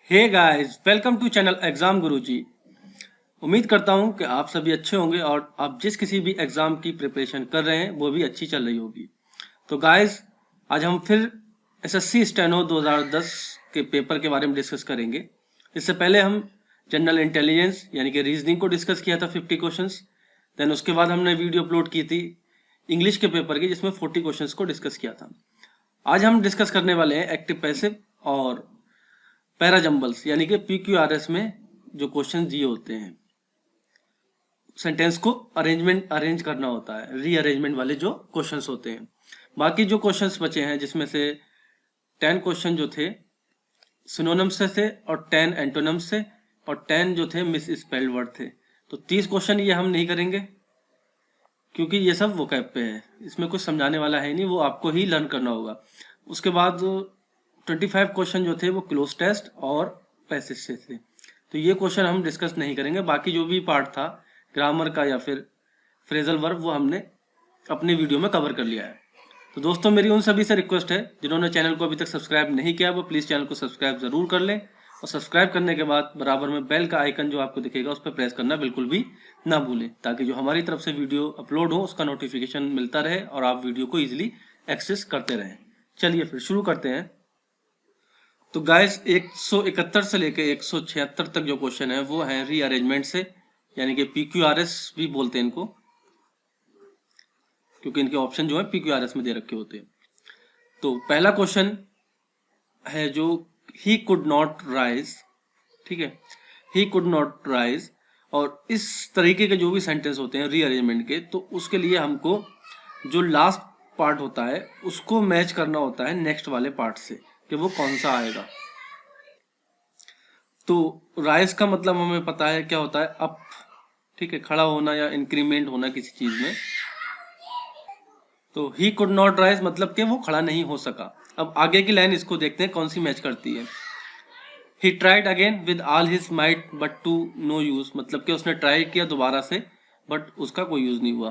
Hey guys, welcome to channel exam Guruji. उम्मीद करता हूं कि आप सभी अच्छे होंगे और आप जिस किसी भी एग्जाम की प्रिपरेशन कर रहे हैं वो भी अच्छी चल रही होगी। तो गाइस, आज हम फिर एसएससी स्टेनो 2010 के पेपर के बारे में डिस्कस करेंगे। इससे पहले हम जनरल इंटेलिजेंस यानी कि रीजनिंग को डिस्कस किया था 50 क्वेश्चंस। देन उसके बाद हमने वीडियो अपलोड की थी इंग्लिश के पेपर की जिसमें 40 क्वेश्चंस को डिस्कस किया था। आज हम डिस्कस करने वाले हैं एक्टिव पैसिव और पैरा जंबल्स यानी कि पीक्यूआरएस में जो क्वेश्चन दिए होते हैं, सेंटेंस को अरेंज करना होता है, रीअरेंजमेंट वाले जो क्वेश्चंस होते हैं। बाकी जो क्वेश्चंस बचे हैं जिसमें से 10 क्वेश्चन जो थे सिनोनिम्स से थे और 10 एंटोनिम्स से और 10 जो थे मिस स्पेल्ड वर्ड थे। तो 30 क्वेश्चन ये हम नहीं करेंगे क्योंकि ये सब वोकैब पे है, इसमें कुछ समझाने वाला है नहीं, वो आपको ही लर्न करना होगा। उसके बाद 25 क्वेश्चन जो थे वो क्लोज टेस्ट और पैसेज से थे, तो ये क्वेश्चन हम डिस्कस नहीं करेंगे। बाकी जो भी पार्ट था ग्रामर का या फिर फ्रेजल वर्ब वो हमने अपने वीडियो में कवर कर लिया है। तो दोस्तों, मेरी उन सभी से रिक्वेस्ट है जिन्होंने चैनल को अभी तक सब्सक्राइब नहीं किया वो प्लीज़ चैनल को सब्सक्राइब ज़रूर कर लें और सब्सक्राइब करने के बाद बराबर में बेल का आइकन जो आपको दिखेगा उस पर प्रेस करना बिल्कुल भी ना भूलें, ताकि जो हमारी तरफ से वीडियो अपलोड हो उसका नोटिफिकेशन मिलता रहे और आप वीडियो को ईजिली एक्सेस करते रहें। चलिए फिर शुरू करते हैं। तो गाइस, 171 से लेके 176 तक जो क्वेश्चन है वो है रीअरेंजमेंट से, यानी कि पीक्यूआरएस भी बोलते हैं इनको, क्योंकि इनके ऑप्शन जो है पीक्यूआरएस में दे रखे होते हैं। तो पहला क्वेश्चन है जो ही कुड नॉट राइज, ठीक है, ही कुड नॉट राइज। और इस तरीके के जो भी सेंटेंस होते हैं रीअरेंजमेंट के, तो उसके लिए हमको जो लास्ट पार्ट होता है उसको मैच करना होता है नेक्स्ट वाले पार्ट से कि वो कौन सा आएगा। तो राइज का मतलब हमें पता है क्या होता है, अप, ठीक है, खड़ा होना या इंक्रीमेंट होना किसी चीज में। तो ही कुड नॉट राइज मतलब कि वो खड़ा नहीं हो सका। अब आगे की लाइन इसको देखते हैं कौन सी मैच करती है। He tried again with all his might but to no use, मतलब कि उसने ट्राई किया दोबारा से बट उसका कोई यूज नहीं हुआ।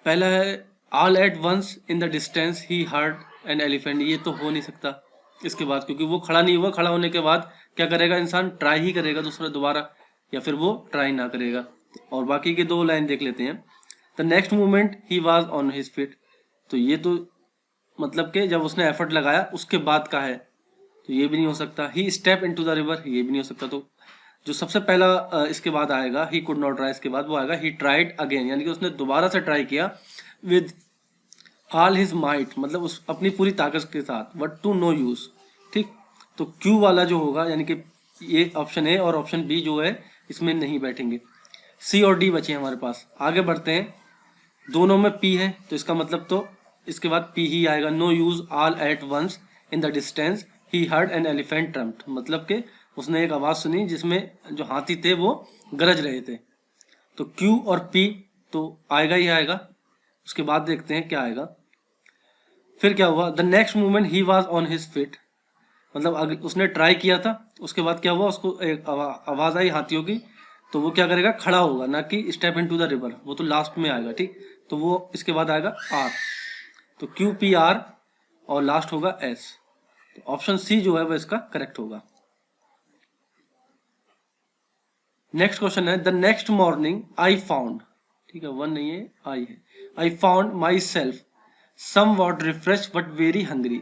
पहला है all at once in the distance he heard an elephant, ये तो हो नहीं सकता इसके बाद, क्योंकि वो खड़ा नहीं हुआ। खड़ा होने के बाद क्या करेगा इंसान, ट्राई ही करेगा दूसरा दोबारा, या फिर वो ट्राई ना करेगा। और बाकी के दो लाइन देख लेते हैं। The next moment he was on his feet, तो ये तो मतलब कि जब उसने एफर्ट लगाया उसके बाद का है, तो ये भी नहीं हो सकता। He step into the river, ये भी नहीं हो सकता। तो जो सबसे पहला इसके बाद आएगा ही कुड नॉट राइज के बाद वो आएगा ही ट्राइड अगेन, यानी कि उसने दोबारा से ट्राई किया विद ऑल हिज माइट, मतलब उस अपनी पूरी ताकत के साथ, बट टू नो यूज, ठीक। तो क्यू वाला जो होगा यानी कि ये ऑप्शन ए और ऑप्शन बी जो है इसमें नहीं बैठेंगे। सी और डी बचे हमारे पास। आगे बढ़ते हैं। दोनों में पी है तो इसका मतलब तो इसके बाद पी ही आएगा। No use all at once in the distance he heard an elephant trumpeted, मतलब कि उसने एक आवाज सुनी जिसमें जो हाथी थे वो गरज रहे थे। तो क्यू और पी तो आएगा ही आएगा। उसके बाद देखते हैं क्या आएगा। फिर क्या हुआ, the next moment he was on his feet, मतलब उसने ट्राई किया था, उसके बाद क्या हुआ, उसको एक आवाज आई हाथियों की, तो वो क्या करेगा, खड़ा होगा, ना कि step into the river, वो तो लास्ट में आएगा, ठीक। तो वो इसके बाद आएगा आर, तो क्यू पी आर और लास्ट होगा एस। तो ऑप्शन सी जो है वो इसका करेक्ट होगा। नेक्स्ट क्वेश्चन है the next morning I found, ठीक है, वन नहीं है, आई है। I found myself somewhat refresh but very hungry,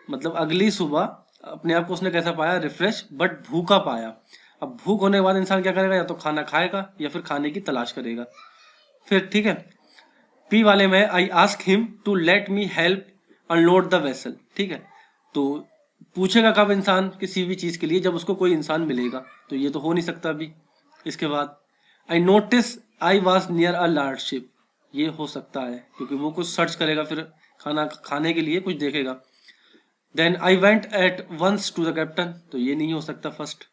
मतलब अगली सुबह अपने आप को उसने कैसा पाया, रिफ्रेश बट भूखा पाया। अब भूख होने के बाद इंसान क्या करेगा, या तो खाना खाएगा या फिर खाने की तलाश करेगा। फिर ठीक है, पी वाले में I ask him to let me help unload the vessel, ठीक है। तो पूछेगा कब इंसान किसी भी चीज के लिए, जब उसको कोई इंसान मिलेगा, तो ये तो हो नहीं सकता अभी। इसके बाद I notice I was near a large ship, ये हो सकता है क्योंकि वो कुछ सर्च करेगा, फिर खाना खाने के लिए कुछ देखेगा। Then I went at once to the captain, तो ये नहीं हो सकता first.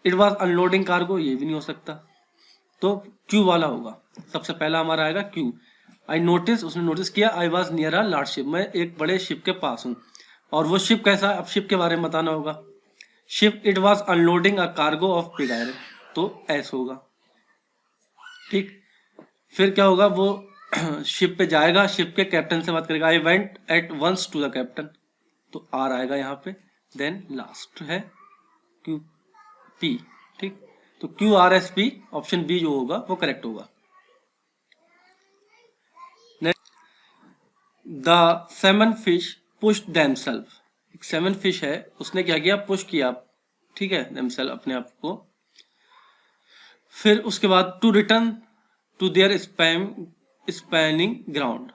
It was unloading cargo, ये भी नहीं हो सकता। तो क्यू वाला होगा, सबसे पहला हमारा आएगा क्यू। आई नोटिस, उसने नोटिस किया, I was near a large ship, मैं एक बड़े शिप के पास हूँ। और वो शिप कैसा, अब शिप के बारे में बताना होगा। Ship it was unloading a cargo of pig iron, तो एस होगा, ठीक। फिर क्या होगा, वो शिप पे जाएगा, शिप के कैप्टन से बात करेगा, I went at once to the captain, तो आर आएगा यहाँ पे। देन लास्ट है क्यू पी। ठीक, तो Q R S P option B जो होगा वो करेक्ट होगा। Next, the seven fish push themselves. एक सेवन फिश है, उसने क्या किया, पुश किया, ठीक है, देमसेल्फ अपने आप को। फिर उसके बाद to return to their spawning ground,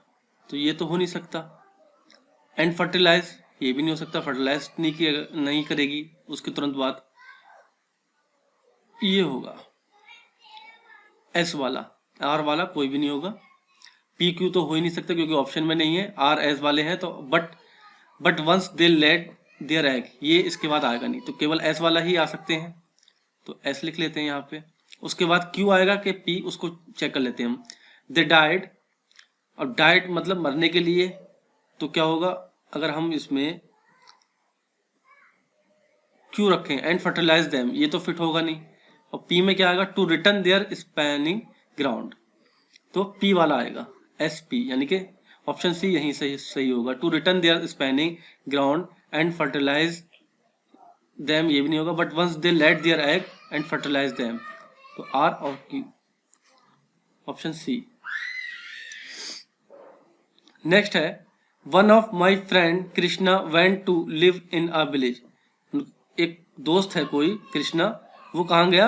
तो ये तो हो नहीं सकता। एंड फर्टिलाइज, ये भी नहीं हो सकता, फर्टिलाइज नहीं करेगी उसके तुरंत बाद। ये होगा एस वाला, आर वाला कोई भी नहीं होगा। पी क्यू तो हो ही नहीं सकता क्योंकि ऑप्शन में नहीं है। आर एस वाले हैं तो but once they laid their egg, ये इसके बाद आएगा नहीं, तो केवल एस वाला ही आ सकते हैं, तो एस लिख लेते हैं यहाँ पे। उसके बाद क्यू आएगा कि पी, उसको चेक कर लेते हैं हम। दे डाइड, और डाइट मतलब मरने के लिए, तो क्या होगा अगर हम इसमें क्यू रखें एंड फर्टिलाइज देम, ये तो फिट होगा नहीं। और पी में क्या आएगा, to return their spawning ground, तो पी वाला आएगा एस पी, यानी कि ऑप्शन सी यहीं सही होगा। To return their spawning ground and fertilise them, ये भी नहीं होगा। But once they laid their egg and fertilise them, तो आर और क्यू, ऑप्शन सी। नेक्स्ट है, one of my friend Krishna went to live in a village. एक दोस्त है कोई कृष्णा, वो कहाँ गया,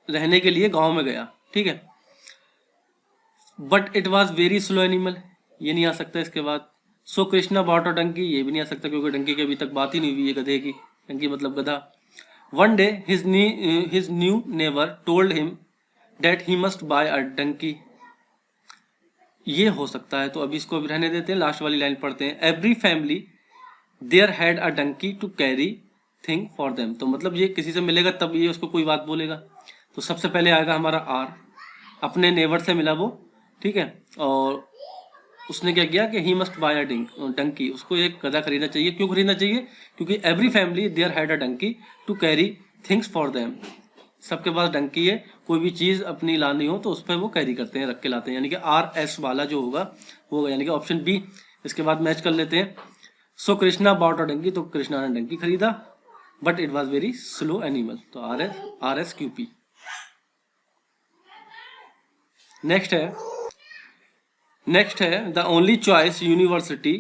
रहने के लिए गांव में गया, ठीक है। But it was very slow animal, ये नहीं आ सकता इसके बाद। सो कृष्णा बॉट अ डंकी, ये भी नहीं आ सकता क्योंकि डंकी की अभी तक बात ही नहीं हुई है, गधे की, डंकी मतलब गधा। One day his new neighbour told him that he must buy a donkey, ये हो सकता है, तो अभी इसको अभी रहने देते हैं, लास्ट वाली लाइन पढ़ते हैं। Every family there had a donkey to carry thing for them, तो मतलब ये किसी से मिलेगा तब ये उसको कोई बात बोलेगा। तो सबसे पहले आएगा हमारा आर, अपने नेबर से मिला वो, ठीक है, और उसने क्या किया कि he must buy a donkey, उसको एक गधा खरीदना चाहिए। क्यों खरीदना चाहिए, क्योंकि every family there had a donkey to carry things for them, सबके पास डंकी है, कोई भी चीज अपनी लानी हो तो उस पर वो कैरी करते हैं, रख के लाते हैं, यानी कि आर एस वाला जो होगा वो होगा, यानी कि ऑप्शन बी। इसके बाद मैच कर लेते हैं। So Krishna bought a donkey, तो कृष्णा ने डंकी खरीदा, but it was very slow animal, तो R S Q P. Next है द ओनली चॉइस यूनिवर्सिटी,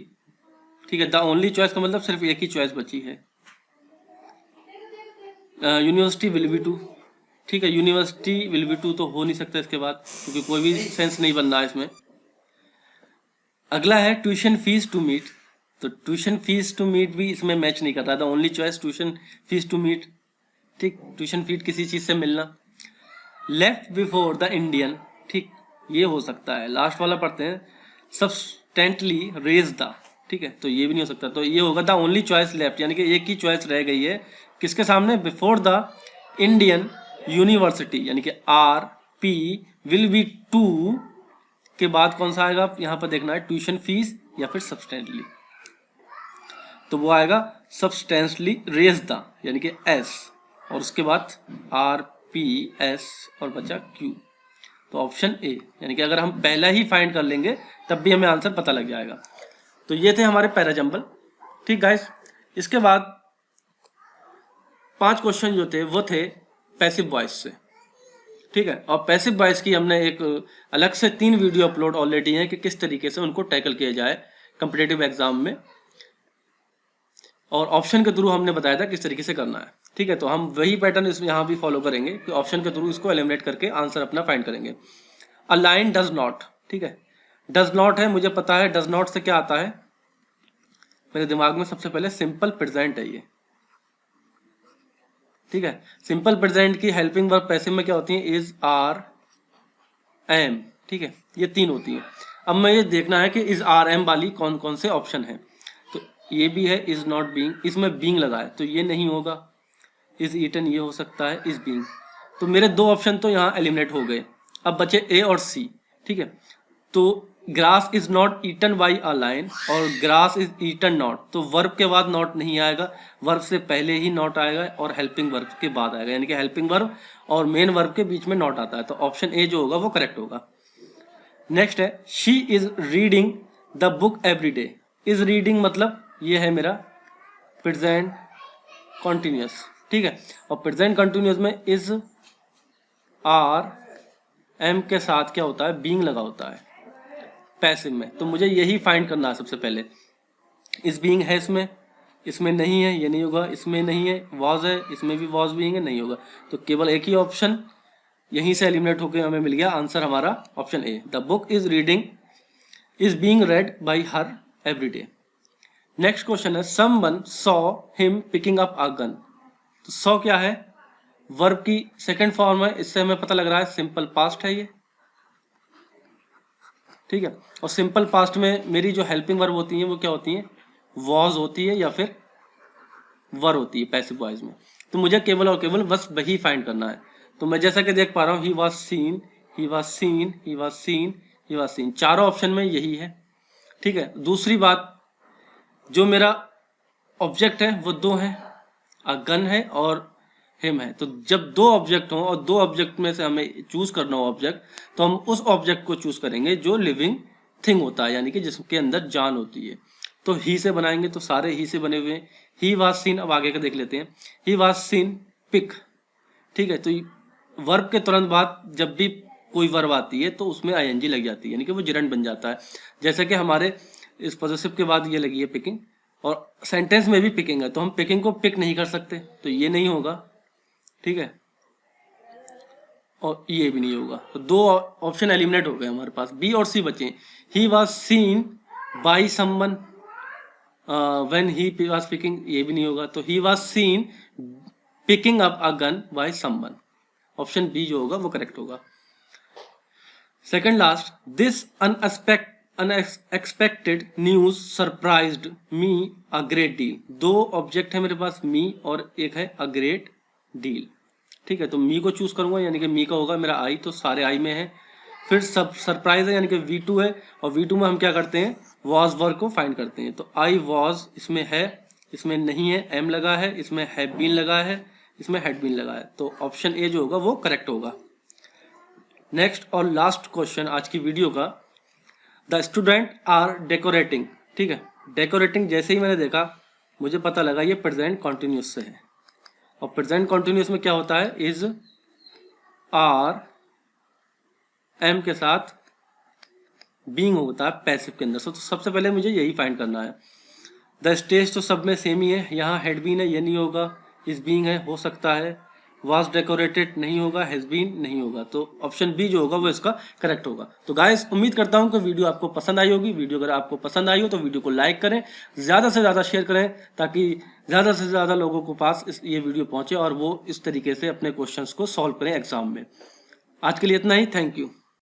ठीक है, द ओनली चॉइस का मतलब सिर्फ एक ही चॉइस बची है, यूनिवर्सिटी विल बी टू, ठीक है, यूनिवर्सिटी विल बी टू तो हो नहीं सकता इसके बाद क्योंकि कोई भी सेंस नहीं बन रहा है इसमें। अगला है ट्यूशन फीस टू मीट, तो ट्यूशन फीस टू मीट भी इसमें मैच नहीं कर रहा, the only choice tuition fee to meet, ठीक, ट्यूशन फीस किसी चीज से मिलना। लेफ्ट बिफोर द इंडियन, ठीक, ये हो सकता है। लास्ट वाला पढ़ते हैं, सब्सटेंटली रेज द, ठीक है, तो ये भी नहीं हो सकता, तो ये होगा द ओनली चॉइस लेफ्ट, यानी कि एक ही चॉइस रह गई है किसके सामने, बिफोर द इंडियन यूनिवर्सिटी, यानी कि R P will be to के बाद कौन सा आएगा यहाँ पर देखना है, ट्यूशन फीस या फिर सब्सटेंटली, तो वो आएगा सब्सटेंशली रेज द, यानी कि एस, और उसके बाद आर पी एस और बचा क्यू, तो ऑप्शन ए, यानी कि अगर हम पहला ही फाइंड कर लेंगे तब भी हमें आंसर पता लग जाएगा। तो ये थे हमारे पैराजंबल, ठीक गाइस। इसके बाद 5 क्वेश्चन जो थे वो थे पैसिव वॉइस से, ठीक है, और पैसिव वॉइस की हमने एक अलग से 3 वीडियो अपलोड ऑलरेडी हैं कि किस तरीके से उनको टैकल किया जाए कॉम्पिटिटिव एग्जाम में, और ऑप्शन के थ्रू हमने बताया था किस तरीके से करना है, ठीक है। तो हम वही पैटर्न इसमें यहाँ भी फॉलो करेंगे कि ऑप्शन के थ्रू इसको एलिमिनेट करके आंसर अपना फाइंड करेंगे। अ लाइन डज नॉट, ठीक है, डज नॉट है, मुझे पता है डज नॉट से क्या आता है, मेरे दिमाग में सबसे पहले सिंपल प्रेजेंट है ये, ठीक है। सिंपल प्रेजेंट की हेल्पिंग वर्ब पैसिव में क्या होती है, इज आर एम, ठीक है, ये 3 होती है। अब मैं ये देखना है कि इज आर एम वाली कौन कौन से ऑप्शन है, तो ये भी है इज नॉट बीइंग, इसमें बीइंग लगा है तो ये नहीं होगा। इज ईटन ये हो सकता है, इज बीइंग, तो मेरे 2 ऑप्शन तो यहाँ एलिमिनेट हो गए। अब बचे ए और सी, ठीक है। तो grass is not eaten by a lion और ग्रास इज ईटन नॉट, तो वर्ब के बाद नॉट नहीं आएगा, वर्ब से पहले ही नॉट आएगा और हेल्पिंग वर्ब के बाद आएगा, यानी कि हेल्पिंग वर्ब और मेन वर्ब के बीच में नॉट आता है, तो ऑप्शन ए जो होगा वो करेक्ट होगा। नेक्स्ट है she is reading the book every day, is reading मतलब ये है मेरा प्रेजेंट कॉन्टिन्यूस, ठीक है। और प्रेजेंट कंटिन्यूस में इज आर एम के साथ क्या होता है, बीइंग लगा होता है पैसिव में। तो मुझे यही फाइंड करना है सबसे पहले। इस बीइंग है इसमें नहीं है, ये नहीं होगा, इसमें नहीं है, वॉज है, इसमें भी वॉज बीइंग है, नहीं होगा। तो केवल एक ही ऑप्शन यहीं से एलिमिनेट होकर हमें मिल गया, आंसर हमारा option A, the book is being read by her every day. Next question है someone saw him picking up a gun. तो सॉ क्या है, वर्ब की सेकंड फॉर्म है, इससे हमें पता लग रहा है सिंपल पास्ट है ये, ठीक है। और सिंपल पास्ट में मेरी जो हेल्पिंग वर्ब होती है वो क्या होती है, वॉज होती है या फिर वर होती है पैसिव वॉइस में। तो मुझे केवल और केवल बस वही फाइंड करना है। तो मैं जैसा कि देख पा रहा हूँ, ही was scene, he was scene, he was scene, he was scene, चारों ऑप्शन में यही है, ठीक है। दूसरी बात, जो मेरा ऑब्जेक्ट है वो दो है, अ गन है और हिम है। तो जब दो ऑब्जेक्ट हों और दो ऑब्जेक्ट में से हमें चूज करना हो ऑब्जेक्ट, तो हम उस ऑब्जेक्ट को चूज करेंगे जो लिविंग थिंग होता है, यानी कि जिसके अंदर जान होती है। तो ही से बनाएंगे तो सारे ही से बने हुए हैं। ही वाज सीन, अब आगे का देख लेते हैं। ही वाज सीन पिक, ठीक है। तो वर्ब के तुरंत बाद जब भी कोई वर्ब आती है तो उसमें आईएनजी लग जाती है, यानी कि वो जिरंड बन जाता है। जैसे कि हमारे इस पॉजिटिव के बाद ये लगी है पिकिंग, और सेंटेंस में भी पिकिंग है, तो हम पिकिंग को पिक नहीं कर सकते, तो ये नहीं होगा, ठीक है। और ये भी नहीं होगा। तो दो ऑप्शन एलिमिनेट हो गए हमारे पास, बी और सी बचे। He was seen by someone when he was picking, ये भी नहीं होगा। तो he was seen picking up a gun by someone, option B जो होगा वो करेक्ट होगा। Second last, this unexpected news surprised me a great deal. दो ऑब्जेक्ट है मेरे पास, मी और एक है अ ग्रेट डील, ठीक है। तो मी को चूज करूंगा, यानी कि मी का होगा मेरा आई, तो सारे आई में है। फिर सब सरप्राइज है, यानी कि V2 है, और V2 में हम क्या करते हैं, वॉज वर्ब को फाइंड करते हैं। तो आई वॉज इसमें है, इसमें नहीं है, एम लगा है, इसमें हैव बीन लगा है, इसमें हैड बीन लगा है। तो ऑप्शन ए जो होगा वो करेक्ट होगा। नेक्स्ट और लास्ट क्वेश्चन आज की वीडियो का, द स्टूडेंट आर डेकोरेटिंग, ठीक है। डेकोरेटिंग जैसे ही मैंने देखा मुझे पता लगा ये प्रेजेंट कॉन्टिन्यूस से है, और प्रेजेंट कॉन्टिन्यूस में क्या होता है, इज आर एम के साथ बीइंग होता है पैसिव के अंदर। तो सबसे पहले मुझे यही फाइंड करना है। द स्टेज तो सब में सेम ही है, यहाँ हैड बीन है, ये नहीं होगा। इस बीइंग है, हो सकता है। वाज डेकोरेटेड नहीं होगा, हैज बीन नहीं होगा। तो ऑप्शन बी जो होगा वो इसका करेक्ट होगा। तो गाइस उम्मीद करता हूँ कि वीडियो आपको पसंद आई होगी। वीडियो अगर आपको पसंद आई हो तो वीडियो को लाइक करें, ज़्यादा से ज़्यादा शेयर करें, ताकि ज़्यादा से ज़्यादा लोगों के पास ये वीडियो पहुँचे और वो इस तरीके से अपने क्वेश्चंस को सॉल्व करें एग्जाम में। आज के लिए इतना ही, थैंक यू।